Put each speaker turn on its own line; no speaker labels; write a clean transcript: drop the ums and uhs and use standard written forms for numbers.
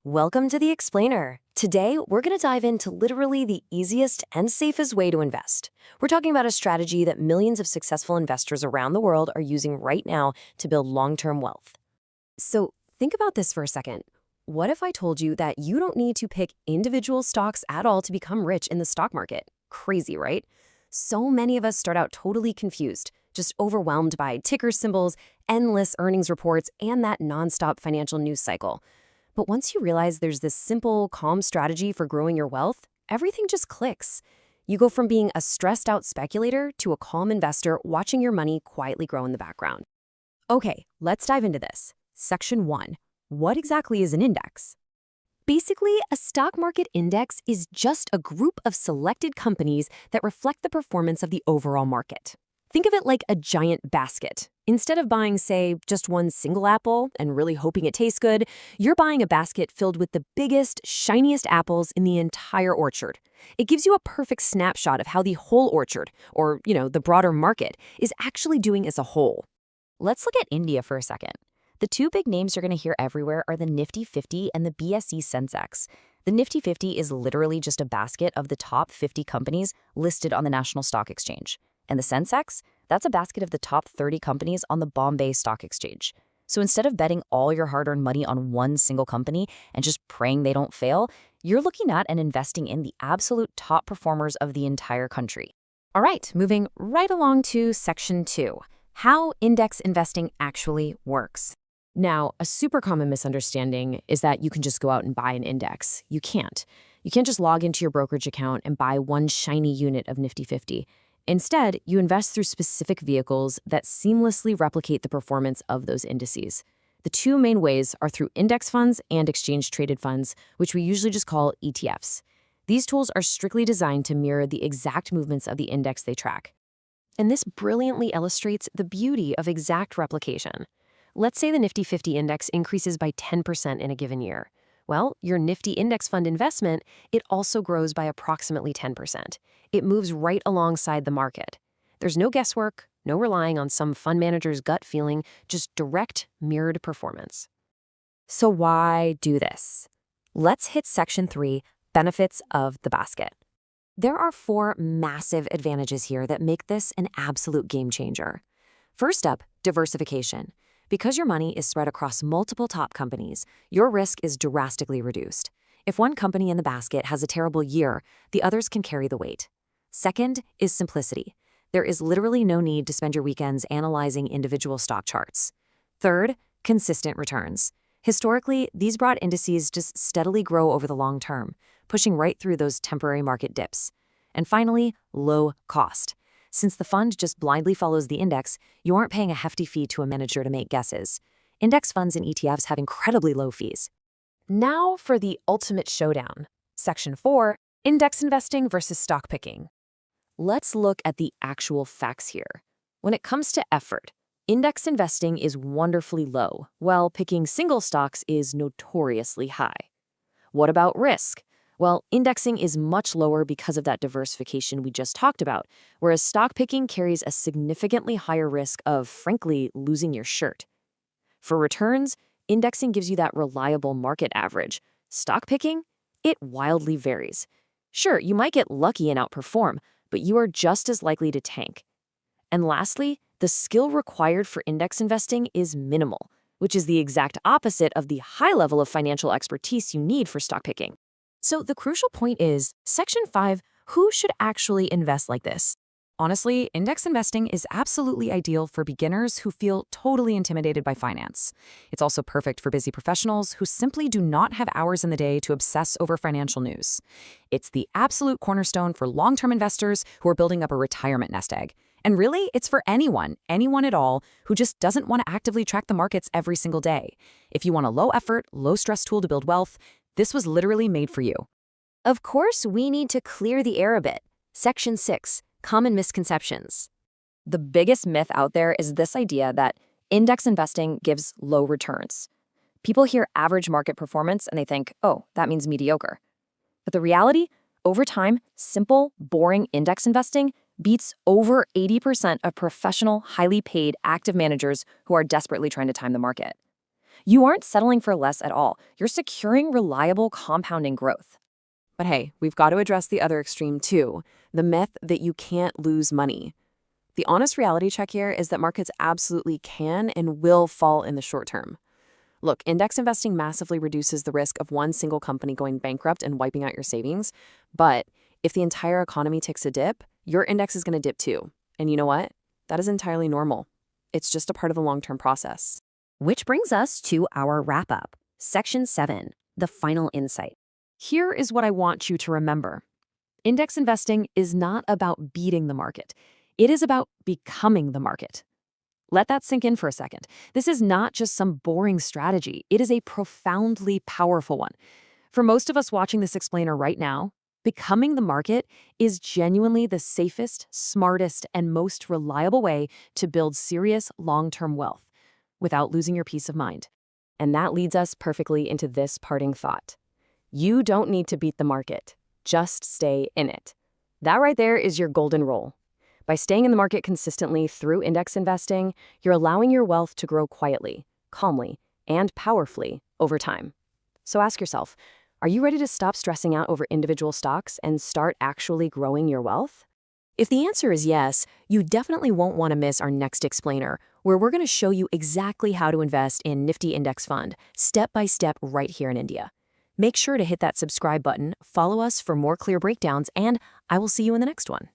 Welcome to The Explainer. Today, we're going to dive into literally the easiest and safest way to invest. We're talking about a strategy that millions of successful investors around the world are using right now to build long-term wealth. So think about this for a second. What if I told you that you don't need to pick individual stocks at all to become rich in the stock market? Crazy, right? So many of us start out totally confused, just overwhelmed by ticker symbols, endless earnings reports, and that nonstop financial news cycle. But once you realize there's this simple, calm strategy for growing your wealth, everything just clicks. You go from being a stressed out speculator to a calm investor watching your money quietly grow in the background. Okay, let's dive into this. Section 1. What exactly is an index? Basically, a stock market index is just a group of selected companies that reflect the performance of the overall market. Think of it like a giant basket. Instead of buying, say, just one single apple and really hoping it tastes good, you're buying a basket filled with the biggest, shiniest apples in the entire orchard. It gives you a perfect snapshot of how the whole orchard, or, the broader market, is actually doing as a whole.
Let's look at India for a second. The two big names you're going to hear everywhere are the Nifty 50 and the BSE Sensex. The Nifty 50 is literally just a basket of the top 50 companies listed on the National Stock Exchange. And the Sensex, that's a basket of the top 30 companies on the Bombay Stock Exchange. So instead of betting all your hard-earned money on one single company and just praying they don't fail, you're looking at and investing in the absolute top performers of the entire country.
All right, moving right along to Section 2, how index investing actually works. Now, a super common misunderstanding is that you can just go out and buy an index. You can't. You can't just log into your brokerage account and buy one shiny unit of Nifty 50. Instead, you invest through specific vehicles that seamlessly replicate the performance of those indices. The two main ways are through index funds and exchange-traded funds, which we usually just call ETFs. These tools are strictly designed to mirror the exact movements of the index they track. And this brilliantly illustrates the beauty of exact replication. Let's say the Nifty 50 index increases by 10% in a given year. Well, your Nifty index fund investment, it also grows by approximately 10%. It moves right alongside the market. There's no guesswork, no relying on some fund manager's gut feeling, just direct, mirrored performance. So why do this? Let's hit Section 3, benefits of the basket. There are 4 massive advantages here that make this an absolute game changer. First up, diversification. Because your money is spread across multiple top companies, your risk is drastically reduced. If one company in the basket has a terrible year, the others can carry the weight. Second is simplicity. There is literally no need to spend your weekends analyzing individual stock charts. Third, consistent returns. Historically, these broad indices just steadily grow over the long term, pushing right through those temporary market dips. And finally, low cost. Since the fund just blindly follows the index, you aren't paying a hefty fee to a manager to make guesses. Index funds and ETFs have incredibly low fees. Now for the ultimate showdown. Section 4, index investing versus stock picking. Let's look at the actual facts here. When it comes to effort, index investing is wonderfully low, while picking single stocks is notoriously high. What about risk? Well, indexing is much lower because of that diversification we just talked about, whereas stock picking carries a significantly higher risk of, frankly, losing your shirt. For returns, indexing gives you that reliable market average. Stock picking? It wildly varies. Sure, you might get lucky and outperform, but you are just as likely to tank. And lastly, the skill required for index investing is minimal, which is the exact opposite of the high level of financial expertise you need for stock picking. So the crucial point is, Section 5, who should actually invest like this? Honestly, index investing is absolutely ideal for beginners who feel totally intimidated by finance. It's also perfect for busy professionals who simply do not have hours in the day to obsess over financial news. It's the absolute cornerstone for long-term investors who are building up a retirement nest egg. And really, it's for anyone at all, who just doesn't want to actively track the markets every single day. If you want a low-effort, low-stress tool to build wealth, this was literally made for you. Of course, we need to clear the air a bit. Section 6, common misconceptions. The biggest myth out there is this idea that index investing gives low returns. People hear average market performance and they think, oh, that means mediocre. But the reality, over time, simple, boring index investing beats over 80% of professional, highly paid, active managers who are desperately trying to time the market.
You aren't settling for less at all. You're securing reliable compounding growth.
But hey, we've got to address the other extreme too, the myth that you can't lose money. The honest reality check here is that markets absolutely can and will fall in the short term. Look, index investing massively reduces the risk of one single company going bankrupt and wiping out your savings. But if the entire economy takes a dip, your index is going to dip too. And you know what? That is entirely normal. It's just a part of the long-term process.
Which brings us to our wrap-up. Section 7, the final insight.
Here is what I want you to remember. Index investing is not about beating the market. It is about becoming the market. Let that sink in for a second. This is not just some boring strategy. It is a profoundly powerful one. For most of us watching this explainer right now, becoming the market is genuinely the safest, smartest, and most reliable way to build serious long-term wealth without losing your peace of mind. And that leads us perfectly into this parting thought. You don't need to beat the market. Just stay in it. That right there is your golden rule. By staying in the market consistently through index investing, you're allowing your wealth to grow quietly, calmly, and powerfully over time. So ask yourself, are you ready to stop stressing out over individual stocks and start actually growing your wealth? If the answer is yes, you definitely won't want to miss our next explainer, where we're going to show you exactly how to invest in Nifty Index Fund, step by step right here in India. Make sure to hit that subscribe button, follow us for more clear breakdowns, and I will see you in the next one.